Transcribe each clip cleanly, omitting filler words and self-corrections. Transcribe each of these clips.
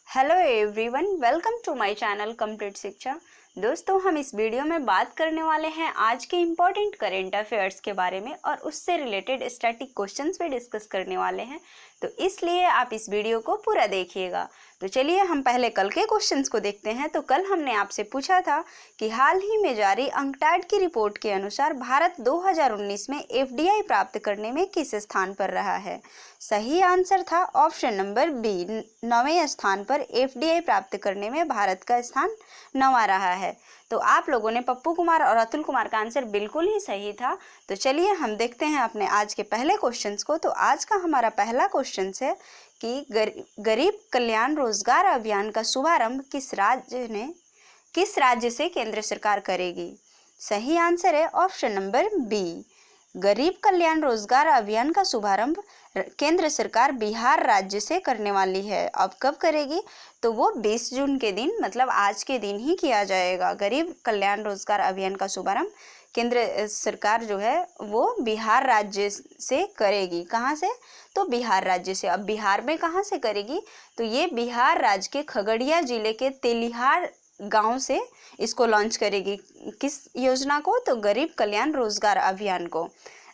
Hello everyone, welcome to my channel complete Shiksha. दोस्तों, हम इस वीडियो में बात करने वाले हैं आज के इम्पोर्टेंट करेंट अफेयर्स के बारे में और उससे रिलेटेड स्टैटिक क्वेश्चंस भी डिस्कस करने वाले हैं, तो इसलिए आप इस वीडियो को पूरा देखिएगा। तो चलिए हम पहले कल के क्वेश्चंस को देखते हैं। तो कल हमने आपसे पूछा था कि हाल ही में जारी अंकटैड की रिपोर्ट के अनुसार भारत 2019 में एफडीआई प्राप्त करने में किस स्थान पर रहा है। सही आंसर था ऑप्शन नंबर बी, 9वें स्थान पर एफडीआई प्राप्त करने में भारत का स्थान 9वां रहा है। तो आप लोगों ने पप्पू कुमार और अतुल कुमार का आंसर बिल्कुल ही सही था। तो चलिए हम देखते हैं अपने आज के पहले क्वेश्चंस को। तो आज का हमारा पहला क्वेश्चन है कि गरीब कल्याण रोजगार अभियान का शुभारंभ किस राज्य से केंद्र सरकार करेगी। सही आंसर है ऑप्शन नंबर बी, गरीब कल्याण रोजगार अभियान का शुभारंभ केंद्र सरकार बिहार राज्य से करने वाली है। अब कब करेगी, तो वो 20 जून के दिन, मतलब आज के दिन ही किया जाएगा। गरीब कल्याण रोजगार अभियान का शुभारंभ केंद्र सरकार जो है वो बिहार राज्य से करेगी। कहाँ से, तो बिहार राज्य से। अब बिहार में कहाँ से करेगी, तो ये बिहार राज्य के खगड़िया जिले के तेलिहार गांव से इसको लॉन्च करेगी। किस योजना को, तो गरीब कल्याण रोजगार अभियान को।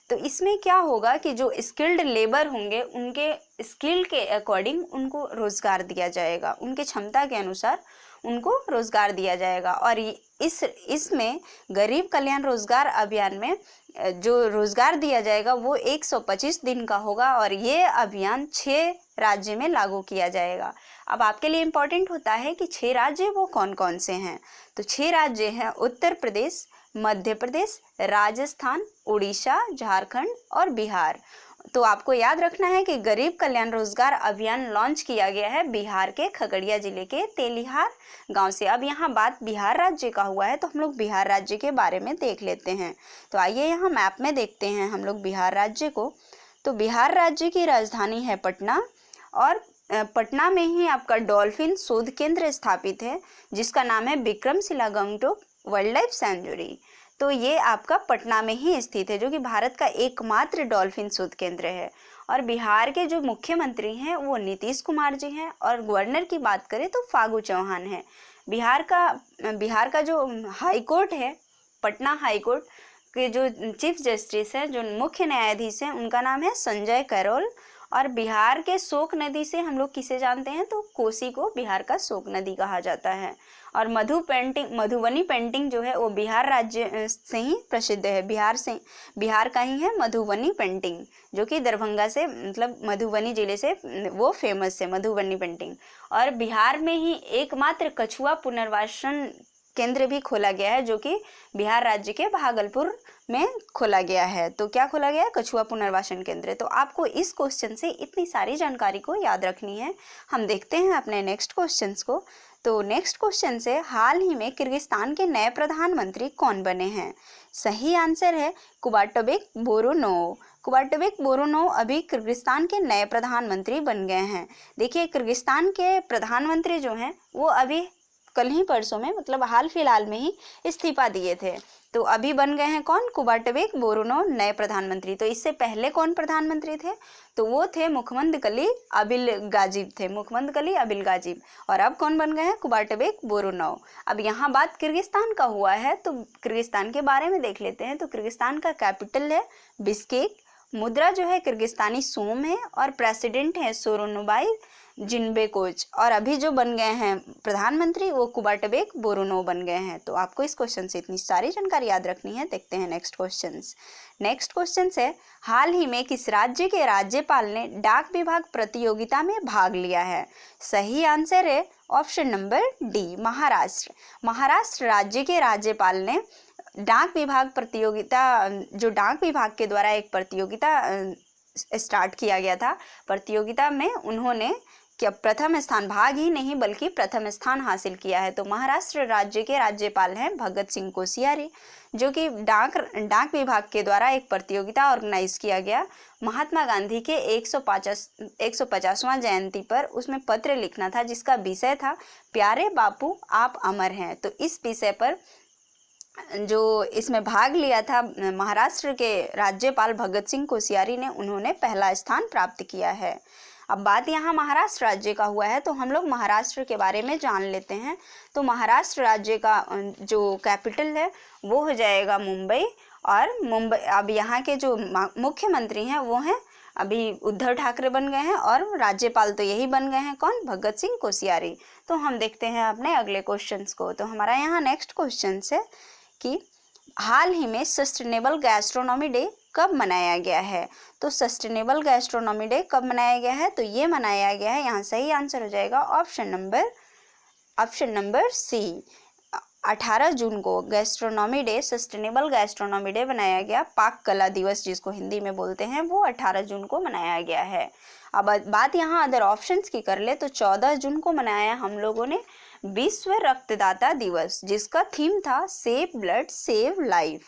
तो इसमें क्या होगा कि जो स्किल्ड लेबर होंगे उनके स्किल के अकॉर्डिंग उनको रोजगार दिया जाएगा, उनके क्षमता के अनुसार उनको रोजगार दिया जाएगा। और इसमें गरीब कल्याण रोजगार अभियान में जो रोजगार दिया जाएगा वो 125 दिन का होगा और ये अभियान 6 राज्य में लागू किया जाएगा। अब आपके लिए इम्पोर्टेंट होता है कि 6 राज्य वो कौन कौन से हैं। तो 6 राज्य हैं उत्तर प्रदेश, मध्य प्रदेश, राजस्थान, उड़ीसा, झारखंड और बिहार। तो आपको याद रखना है कि गरीब कल्याण रोजगार अभियान लॉन्च किया गया है बिहार के खगड़िया जिले के तेलिहार गांव से। अब यहाँ बात बिहार राज्य का हुआ है तो हम लोग बिहार राज्य के बारे में देख लेते हैं। तो आइए यहाँ मैप में देखते हैं हम लोग बिहार राज्य को। तो बिहार राज्य की राजधानी है पटना और पटना में ही आपका डॉल्फिन शोध केंद्र स्थापित है जिसका नाम है Vikramshila Gangtok wild life sanctuary. तो ये आपका पटना में ही स्थित है जो कि भारत का एकमात्र डॉल्फिन शोध केंद्र है। और बिहार के जो मुख्यमंत्री हैं वो नीतीश कुमार जी हैं और गवर्नर की बात करें तो फागू चौहान है। बिहार का जो हाई कोर्ट है, पटना हाई कोर्ट के जो चीफ जस्टिस हैं, जो मुख्य न्यायाधीश हैं, उनका नाम है संजय करोल। और बिहार के शोक नदी से हम लोग किसे जानते हैं, तो कोसी को बिहार का शोक नदी कहा जाता है। और मधुबनी पेंटिंग जो है वो बिहार राज्य से ही प्रसिद्ध है। बिहार का ही है मधुबनी पेंटिंग जो कि दरभंगा से, मतलब मधुबनी जिले से वो फेमस है मधुबनी पेंटिंग। और बिहार में ही एकमात्र कछुआ पुनर्वासन केंद्र भी खोला गया है जो कि बिहार राज्य के भागलपुर में खोला गया है। तो क्या खोला गया है, कछुआ पुनर्वासन केंद्र। तो आपको इस क्वेश्चन से इतनी सारी जानकारी को याद रखनी है। हम देखते हैं अपने नेक्स्ट क्वेश्चंस को। तो नेक्स्ट क्वेश्चन से, हाल ही में किर्गिस्तान के नए प्रधानमंत्री कौन बने हैं। सही आंसर है कुबाटबेक बोरोनोव। कुबाटबेक बोरोनोव अभी किर्गिस्तान के नए प्रधानमंत्री बन गए हैं। देखिए, किर्गिस्तान के प्रधानमंत्री जो हैं वो अभी कल ही परसों में, मतलब हाल फिलहाल में ही इस्तीफा दिए थे। तो अभी बन गए हैं कौन, कुबाटबेक बोरोनोव नए प्रधानमंत्री। तो इससे पहले कौन प्रधानमंत्री थे, तो वो थे मुहम्मद कली अबिल गाजिब। और अब कौन बन गए हैं, कुबाटबेक बोरोनोव। अब यहाँ बात किर्गिस्तान का हुआ है तो किर्गिस्तान के बारे में देख लेते हैं। तो किर्गिस्तान का कैपिटल है बिश्केक, मुद्रा जो है किर्गिस्तानी सोम है और प्रेसिडेंट है सोरोनबाई जिन्बेकोच। और अभी जो बन गए हैं प्रधानमंत्री वो कुबाटबेक बोरोनोव बन गए हैं। तो आपको इस क्वेश्चन से इतनी सारी जानकारी याद रखनी है। देखते हैं नेक्स्ट क्वेश्चन है, हाल ही में किस राज्य के राज्यपाल ने डाक विभाग प्रतियोगिता में भाग लिया है। सही आंसर है ऑप्शन नंबर डी, महाराष्ट्र राज्य के राज्यपाल ने डाक विभाग के द्वारा एक प्रतियोगिता स्टार्ट किया गया था। प्रतियोगिता में उन्होंने क्या प्रथम स्थान, भाग ही नहीं बल्कि प्रथम स्थान हासिल किया है। तो महाराष्ट्र राज्य के राज्यपाल हैं भगत सिंह कोश्यारी, जो कि डाक विभाग के द्वारा एक प्रतियोगिता ऑर्गेनाइज किया गया महात्मा गांधी के 150वां जयंती पर। उसमें पत्र लिखना था जिसका विषय था प्यारे बापू आप अमर हैं। तो इस विषय पर जो इसमें भाग लिया था महाराष्ट्र के राज्यपाल भगत सिंह कोश्यारी ने, उन्होंने पहला स्थान प्राप्त किया है। अब बात यहाँ महाराष्ट्र राज्य का हुआ है, तो हम लोग महाराष्ट्र के बारे में जान लेते हैं। तो महाराष्ट्र राज्य का जो कैपिटल है वो हो जाएगा मुंबई। और मुंबई, अब यहाँ के जो मुख्यमंत्री हैं वो हैं अभी उद्धव ठाकरे बन गए हैं, और राज्यपाल तो यही बन गए हैं, कौन, भगत सिंह कोश्यारी। तो हम देखते हैं अपने अगले क्वेश्चंस को। तो हमारा यहाँ नेक्स्ट क्वेश्चन है कि हाल ही में सस्टेनेबल गैस्ट्रोनॉमी डे कब मनाया गया है। तो सस्टेनेबल गैस्ट्रोनॉमी डे कब मनाया गया है, तो ये मनाया गया है, यहाँ सही आंसर हो जाएगा ऑप्शन नंबर सी। 18 जून को gastronomy day, sustainable gastronomy day बनाया गया। पाक कला दिवस जिसको हिंदी में बोलते हैं, वो 18 जून को मनाया गया है। अब बात यहाँ अदर ऑप्शंस की कर ले तो 14 जून को मनाया हम लोगों ने विश्व रक्तदाता दिवस, जिसका थीम था save blood save life.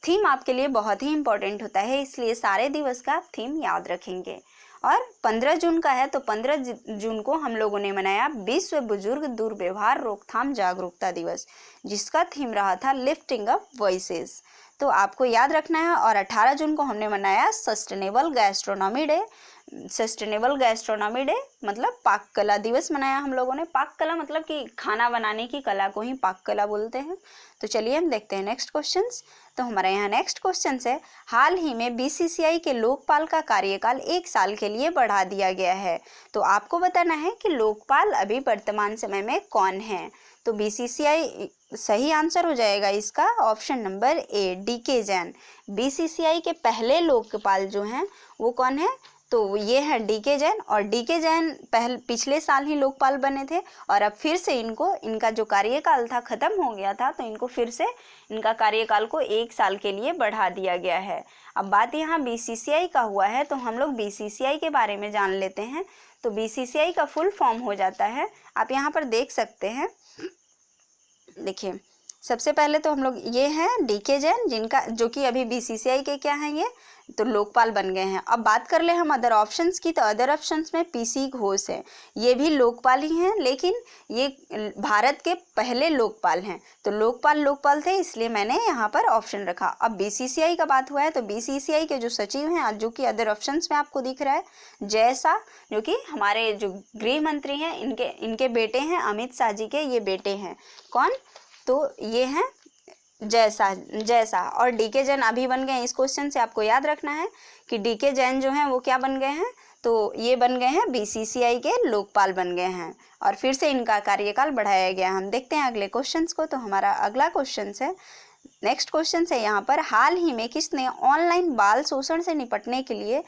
Theme आपके लिए बहुत ही इंपॉर्टेंट होता है, इसलिए सारे दिवस का थीम याद रखेंगे। और 15 जून का है तो 15 जून को हम लोगों ने मनाया विश्व बुजुर्ग दुर्व्यवहार रोकथाम जागरूकता दिवस, जिसका थीम रहा था लिफ्टिंग अप वॉइसेस। तो आपको याद रखना है। और 18 जून को हमने मनाया sustainable gastronomy day. Sustainable gastronomy day मतलब पाक कला दिवस मनाया हम लोगों ने। पाक कला मतलब कि खाना बनाने की कला को ही पाक कला बोलते हैं। तो चलिए हम देखते हैं नेक्स्ट क्वेश्चंस। तो हमारे यहाँ नेक्स्ट क्वेश्चन है, हाल ही में बीसीसीआई के लोकपाल का कार्यकाल 1 साल के लिए बढ़ा दिया गया है। तो आपको बताना है कि लोकपाल अभी वर्तमान समय में कौन है। तो बीसीसीआई, सही आंसर हो जाएगा इसका option number A, DK Jain. BCCI के पहले लोकपाल जो हैं वो कौन है, तो ये है डीके जैन। और डीके जैन पिछले साल ही लोकपाल बने थे, और अब फिर से इनका जो कार्यकाल था खत्म हो गया था, तो इनको फिर से इनका कार्यकाल को 1 साल के लिए बढ़ा दिया गया है। अब बात यहाँ बीसीसीआई का हुआ है, तो हम लोग बीसीसीआई के बारे में जान लेते हैं। तो बीसीसीआई का फुल फॉर्म हो जाता है, आप यहाँ पर देख सकते हैं, देखिए सबसे पहले तो हम लोग ये हैं डीके जैन, जिनका जो कि अभी बीसीसीआई के क्या हैं, ये तो लोकपाल बन गए हैं। अब बात कर ले हम अदर ऑप्शंस की, तो अदर ऑप्शंस में पीसी घोष है, ये भी लोकपाल ही हैं, लेकिन ये भारत के पहले लोकपाल हैं। तो लोकपाल थे, इसलिए मैंने यहाँ पर ऑप्शन रखा। अब बीसीसीआई का बात हुआ है, तो बीसीसीआई के जो सचिव हैं, जो कि अदर ऑप्शंस में आपको दिख रहा है, जय शाह, जो कि हमारे जो गृह मंत्री हैं, इनके बेटे हैं, अमित शाह जी के ये बेटे हैं। कौन, तो ये हैं जय शाह। और डीके जैन अभी बन गए। इस क्वेश्चन से आपको याद रखना है कि डीके जैन जो हैं वो क्या बन गए हैं, तो ये बन गए हैं बीसीसीआई के लोकपाल बन गए हैं, और फिर से इनका कार्यकाल बढ़ाया गया। हम देखते हैं अगले क्वेश्चंस को। तो हमारा अगला क्वेश्चन है, नेक्स्ट क्वेश्चन है यहाँ पर, हाल ही में किसने ऑनलाइन बाल शोषण से निपटने के लिए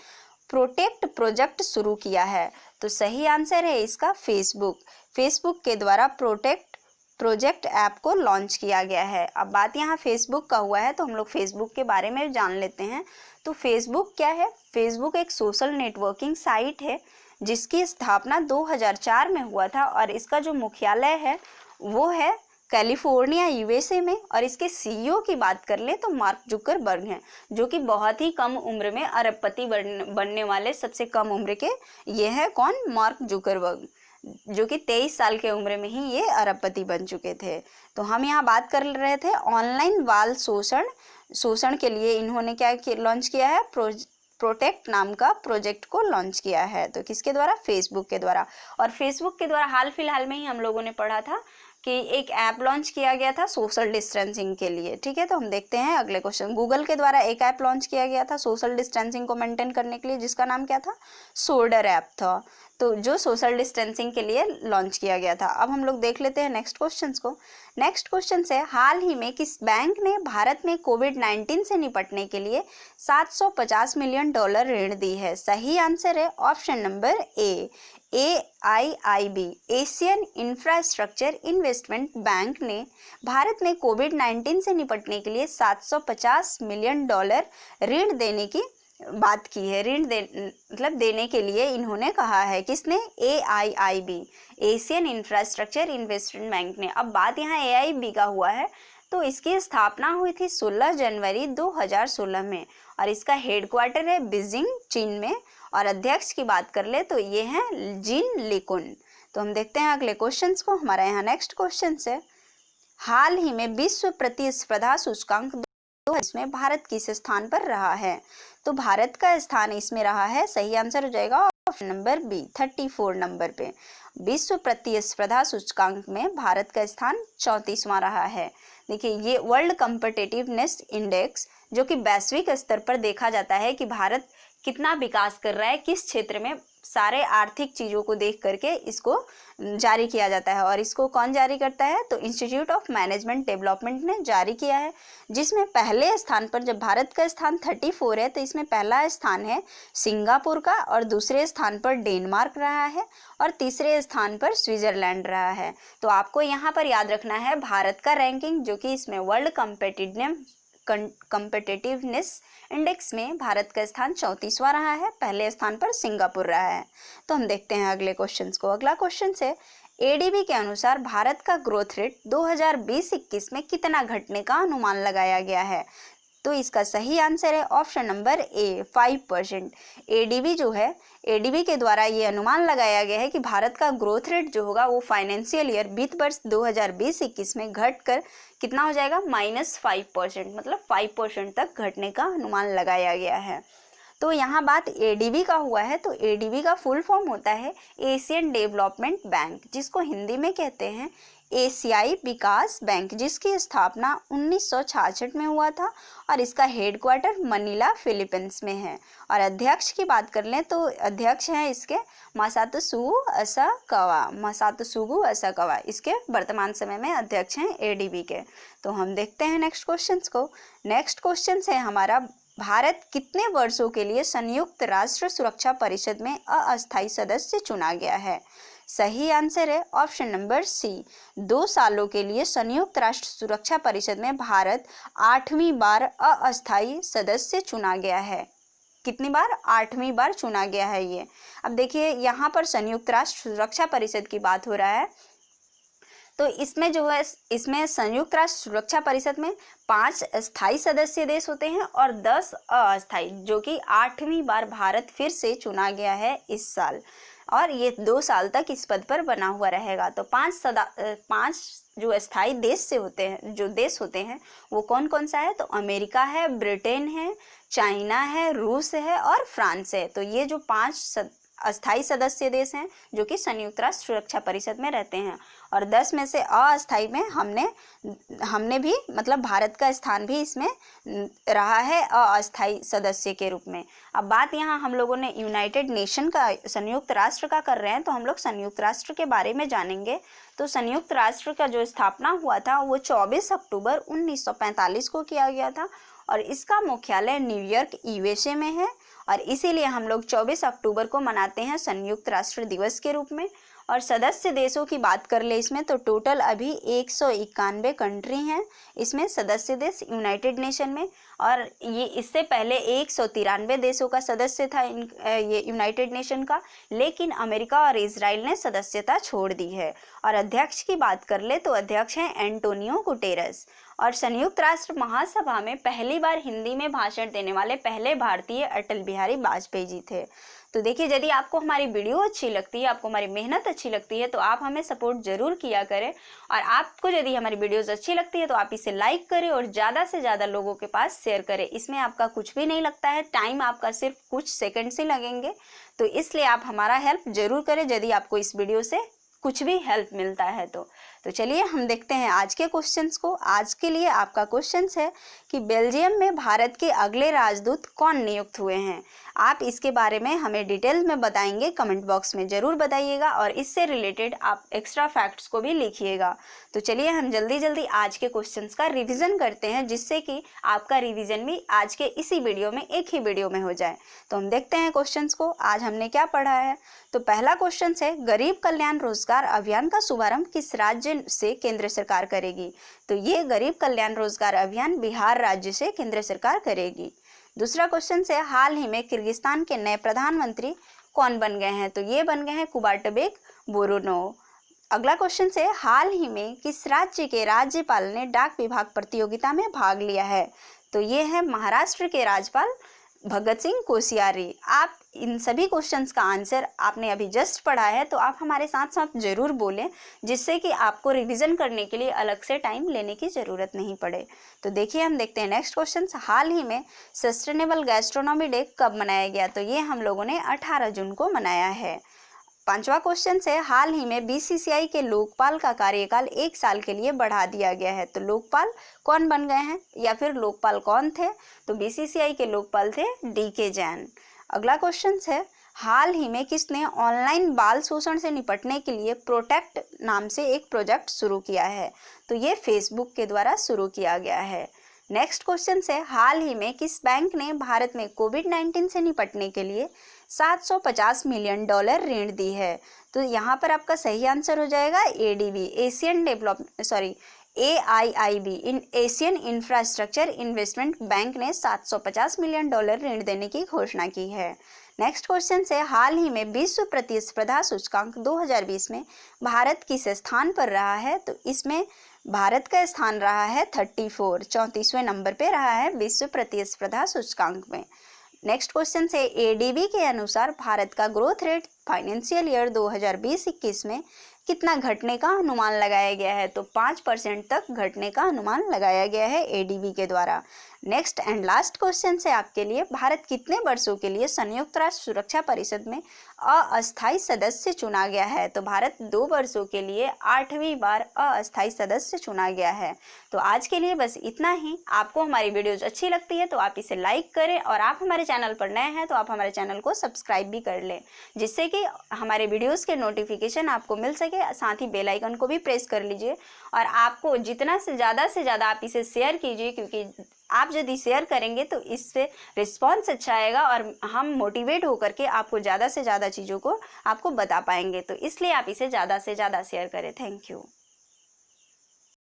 प्रोटेक्ट प्रोजेक्ट शुरू किया है। तो सही आंसर है इसका फेसबुक के द्वारा प्रोटेक्ट प्रोजेक्ट ऐप को लॉन्च किया गया है। अब बात यहाँ फेसबुक का हुआ है, तो हम लोग फेसबुक के बारे में जान लेते हैं। तो फेसबुक क्या है, फेसबुक एक सोशल नेटवर्किंग साइट है, जिसकी स्थापना 2004 में हुआ था, और इसका जो मुख्यालय है वो है कैलिफोर्निया यूएसए में। और इसके सीईओ की बात कर लें तो मार्क जुकरबर्ग हैं, जो कि बहुत ही कम उम्र में अरबपति बनने वाले सबसे कम उम्र के ये है कौन, मार्क जुकरबर्ग, जो कि 23 साल के उम्र में ही ये अरबपति बन चुके थे। तो हम यहाँ बात कर रहे थे ऑनलाइन बाल शोषण के लिए इन्होंने क्या लॉन्च किया है, प्रोटेक्ट नाम का प्रोजेक्ट को लॉन्च किया है। तो किसके द्वारा, फेसबुक के द्वारा। और फेसबुक के द्वारा हाल फिलहाल में ही हम लोगों ने पढ़ा था कि एक ऐप लॉन्च किया गया था सोशल डिस्टेंसिंग के लिए। ठीक है, तो हम देखते हैं अगले क्वेश्चन। गूगल के द्वारा एक ऐप लॉन्च किया गया था सोशल डिस्टेंसिंग को मेंटेन करने के लिए, जिसका नाम क्या था, शोल्डर ऐप था, तो जो सोशल डिस्टेंसिंग के लिए लॉन्च किया गया था। अब हम लोग देख लेते हैं नेक्स्ट क्वेश्चन को। नेक्स्ट क्वेश्चन है, हाल ही में किस बैंक ने भारत में कोविड-19 से निपटने के लिए $750 मिलियन ऋण दी है। सही आंसर है ऑप्शन नंबर ए, AIIB Asian infrastructure investment bank ने भारत में कोविड-19 से निपटने के लिए $750 मिलियन ऋण देने की बात की है। मतलब देने के लिए इन्होंने कहा है, किसने, AIIB Asian infrastructure investment bank ने। अब बात यहाँ AIIB का हुआ है, तो इसकी स्थापना हुई थी 16 जनवरी 2016 में, और इसका हेडक्वार्टर है बीजिंग, चीन में। और अध्यक्ष की बात कर ले तो ये हैं जिन लिकुन। तो हम देखते हैं अगले क्वेश्चंस को। हमारा यहाँ नेक्स्ट क्वेश्चन है, हाल ही में विश्व प्रतिस्पर्धा सूचकांक 2020 में भारत किस स्थान पर रहा है। तो भारत का स्थान इसमें रहा है, सही आंसर हो जाएगा ऑप्शन नंबर बी 34 नंबर पे। विश्व प्रतिस्पर्धा सूचकांक में भारत का स्थान 34वां रहा है। देखिए, ये वर्ल्ड कॉम्पिटिटिवनेस इंडेक्स जो कि वैश्विक स्तर पर देखा जाता है कि भारत कितना विकास कर रहा है किस क्षेत्र में, सारे आर्थिक चीज़ों को देख करके इसको जारी किया जाता है। और इसको कौन जारी करता है? तो इंस्टीट्यूट ऑफ मैनेजमेंट डेवलपमेंट ने जारी किया है, जिसमें पहले स्थान पर, जब भारत का स्थान 34 है तो इसमें पहला स्थान है सिंगापुर का, और दूसरे स्थान पर डेनमार्क रहा है, और तीसरे स्थान पर स्विट्जरलैंड रहा है। तो आपको यहाँ पर याद रखना है भारत का रैंकिंग, जो कि इसमें वर्ल्ड कॉम्पिटिटिवनेस इंडेक्स में भारत का स्थान 34वां रहा है, पहले स्थान पर सिंगापुर रहा है। तो हम देखते हैं अगले क्वेश्चन को। अगला क्वेश्चन है, एडीबी के अनुसार भारत का ग्रोथ रेट 2020-21 में कितना घटने का अनुमान लगाया गया है? तो इसका सही आंसर है ऑप्शन नंबर ए 5%। एडीबी जो है, एडीबी के द्वारा ये अनुमान लगाया गया है कि भारत का ग्रोथ रेट जो होगा वो फाइनेंशियल ईयर वित्त वर्ष 2020-21 में घटकर कितना हो जाएगा? -5%, मतलब 5% तक घटने का अनुमान लगाया गया है। तो यहाँ बात एडीबी का हुआ है, तो एडीबी का फुल फॉर्म होता है एशियन डेवलपमेंट बैंक, जिसको हिंदी में कहते हैं एशियाई विकास बैंक, जिसकी स्थापना 1966 में हुआ था और इसका हेडक्वार्टर मनीला फिलीपींस में है। और अध्यक्ष की बात कर लें तो अध्यक्ष हैं इसके मासात्सुगु असाकावा, इसके वर्तमान समय में अध्यक्ष हैं एडीबी के। तो हम देखते हैं नेक्स्ट क्वेश्चन को। नेक्स्ट क्वेश्चन है हमारा, भारत कितने वर्षों के लिए संयुक्त राष्ट्र सुरक्षा परिषद में अस्थायी सदस्य चुना गया है? सही आंसर है ऑप्शन नंबर सी 2 सालों के लिए संयुक्त राष्ट्र सुरक्षा परिषद में भारत 8वीं बार अस्थायी सदस्य चुना गया है। कितनी बार? 8वीं बार चुना गया है ये। अब देखिए, यहाँ पर संयुक्त राष्ट्र सुरक्षा परिषद की बात हो रहा है, तो इसमें जो है, इसमें संयुक्त राष्ट्र सुरक्षा परिषद में 5 स्थायी सदस्य देश होते हैं और 10 अस्थायी, जो कि 8वीं बार भारत फिर से चुना गया है इस साल, और ये 2 साल तक इस पद पर बना हुआ रहेगा। तो 5 जो स्थायी देश से होते हैं, जो देश होते हैं वो कौन कौन सा है? तो अमेरिका है, ब्रिटेन है, चाइना है, रूस है और फ्रांस है। तो ये जो 5 अस्थायी सदस्य देश हैं जो कि संयुक्त राष्ट्र सुरक्षा परिषद में रहते हैं, और 10 में से अस्थायी में हमने भी, मतलब भारत का स्थान भी इसमें रहा है अस्थायी सदस्य के रूप में। अब बात यहाँ हम लोगों ने यूनाइटेड नेशन का, संयुक्त राष्ट्र का कर रहे हैं, तो हम लोग संयुक्त राष्ट्र के बारे में जानेंगे। तो संयुक्त राष्ट्र का जो स्थापना हुआ था वो 24 अक्टूबर 1945 को किया गया था, और इसका मुख्यालय न्यूयॉर्क यूएसए में है, और इसीलिए हम लोग 24 अक्टूबर को मनाते हैं संयुक्त राष्ट्र दिवस के रूप में। और सदस्य देशों की बात कर ले इसमें, तो टोटल अभी 191 कंट्री हैं इसमें सदस्य देश यूनाइटेड नेशन में, और ये इससे पहले 193 देशों का सदस्य था ये यूनाइटेड नेशन का, लेकिन अमेरिका और इजराइल ने सदस्यता छोड़ दी है। और अध्यक्ष की बात कर ले तो अध्यक्ष हैं एंटोनियो गुटेरस। और संयुक्त राष्ट्र महासभा में पहली बार हिंदी में भाषण देने वाले पहले भारतीय अटल बिहारी वाजपेयी जी थे। तो देखिए, यदि आपको हमारी वीडियो अच्छी लगती है, आपको हमारी मेहनत अच्छी लगती है, तो आप हमें सपोर्ट जरूर किया करें। और आपको यदि हमारी वीडियोस अच्छी लगती है तो आप इसे लाइक करें और ज़्यादा से ज़्यादा लोगों के पास शेयर करें। इसमें आपका कुछ भी नहीं लगता है, टाइम आपका सिर्फ कुछ सेकंड से लगेंगे, तो इसलिए आप हमारा हेल्प जरूर करें यदि आपको इस वीडियो से कुछ भी हेल्प मिलता है तो चलिए हम देखते हैं आज के क्वेश्चंस को। आज के लिए आपका क्वेश्चंस है कि बेल्जियम में भारत के अगले राजदूत कौन नियुक्त हुए हैं? आप इसके बारे में हमें डिटेल में बताएंगे, कमेंट बॉक्स में ज़रूर बताइएगा, और इससे रिलेटेड आप एक्स्ट्रा फैक्ट्स को भी लिखिएगा। तो चलिए हम जल्दी आज के क्वेश्चंस का रिवीजन करते हैं, जिससे कि आपका रिवीजन भी आज के इसी वीडियो में, एक ही वीडियो में हो जाए। तो हम देखते हैं क्वेश्चंस को, आज हमने क्या पढ़ा है। तो पहला क्वेश्चन है, गरीब कल्याण रोजगार अभियान का शुभारंभ किस राज्य से केंद्र सरकार करेगी? तो ये गरीब कल्याण रोजगार अभियान बिहार राज्य से केंद्र सरकार करेगी। दूसरा क्वेश्चन है, हाल ही में किर्गिस्तान के नए प्रधानमंत्री कौन बन गए हैं? तो ये बन गए हैं कुबाटबेक बोरोनोव। अगला क्वेश्चन है, हाल ही में किस राज्य के राज्यपाल ने डाक विभाग प्रतियोगिता में भाग लिया है? तो ये है महाराष्ट्र के राज्यपाल भगत सिंह कोश्यारी। आप इन सभी क्वेश्चंस का आंसर आपने अभी जस्ट पढ़ा है, तो आप हमारे साथ साथ ज़रूर बोलें, जिससे कि आपको रिवीजन करने के लिए अलग से टाइम लेने की ज़रूरत नहीं पड़े। तो देखिए, हम देखते हैं नेक्स्ट क्वेश्चन। हाल ही में सस्टेनेबल गैस्ट्रोनॉमी डे कब मनाया गया? तो ये हम लोगों ने 18 जून को मनाया है। 5वां क्वेश्चन है, हाल ही में बीसीसीआई के लोकपाल का कार्यकाल 1 साल के लिए बढ़ा दिया गया है। तो लोकपाल कौन बन गए हैं, या फिर लोकपाल कौन थे? तो बीसीसीआई के लोकपाल थे डीके जैन। अगला क्वेश्चन है, हाल ही में किसने ऑनलाइन बाल शोषण से निपटने के लिए प्रोटेक्ट नाम से एक प्रोजेक्ट शुरू किया है? तो ये फेसबुक के द्वारा शुरू किया गया है। नेक्स्ट क्वेश्चन है, हाल ही में किस बैंक ने भारत में कोविड-19 से निपटने के लिए $750 मिलियन ऋण दी है? तो यहाँ पर आपका सही आंसर हो जाएगा एडीबी, AIIB इन एशियन इंफ्रास्ट्रक्चर इन्वेस्टमेंट बैंक ने $750 मिलियन ऋण देने की घोषणा की है। नेक्स्ट क्वेश्चन है, हाल ही में विश्व प्रतिस्पर्धा सूचकांक 2020 में भारत किस स्थान पर रहा है? तो इसमें भारत का स्थान रहा है 34वें नंबर पे रहा है विश्व प्रतिस्पर्धा सूचकांक में। नेक्स्ट क्वेश्चन है, एडीबी के अनुसार भारत का ग्रोथ रेट फाइनेंशियल ईयर 2020-21 में कितना घटने का अनुमान लगाया गया है? तो 5% तक घटने का अनुमान लगाया गया है एडीबी के द्वारा। नेक्स्ट एंड लास्ट क्वेश्चन है आपके लिए, भारत कितने वर्षों के लिए संयुक्त राष्ट्र सुरक्षा परिषद में अस्थायी सदस्य चुना गया है? तो भारत 2 वर्षों के लिए 8वीं बार अस्थायी सदस्य चुना गया है। तो आज के लिए बस इतना ही। आपको हमारी वीडियोज अच्छी लगती है तो आप इसे लाइक करें, और आप हमारे चैनल पर नए हैं तो आप हमारे चैनल को सब्सक्राइब भी कर लें, जिससे कि हमारे वीडियोस के नोटिफिकेशन आपको मिल सके। साथ ही बेल आइकन को भी प्रेस कर लीजिए, और आपको जितना से ज़्यादा आप इसे शेयर कीजिए, क्योंकि आप यदि शेयर करेंगे तो इससे रिस्पॉन्स अच्छा आएगा और हम मोटिवेट होकर के आपको ज़्यादा से ज़्यादा चीज़ों को आपको बता पाएंगे। तो इसलिए आप इसे ज़्यादा से ज़्यादा शेयर करें। Thank you.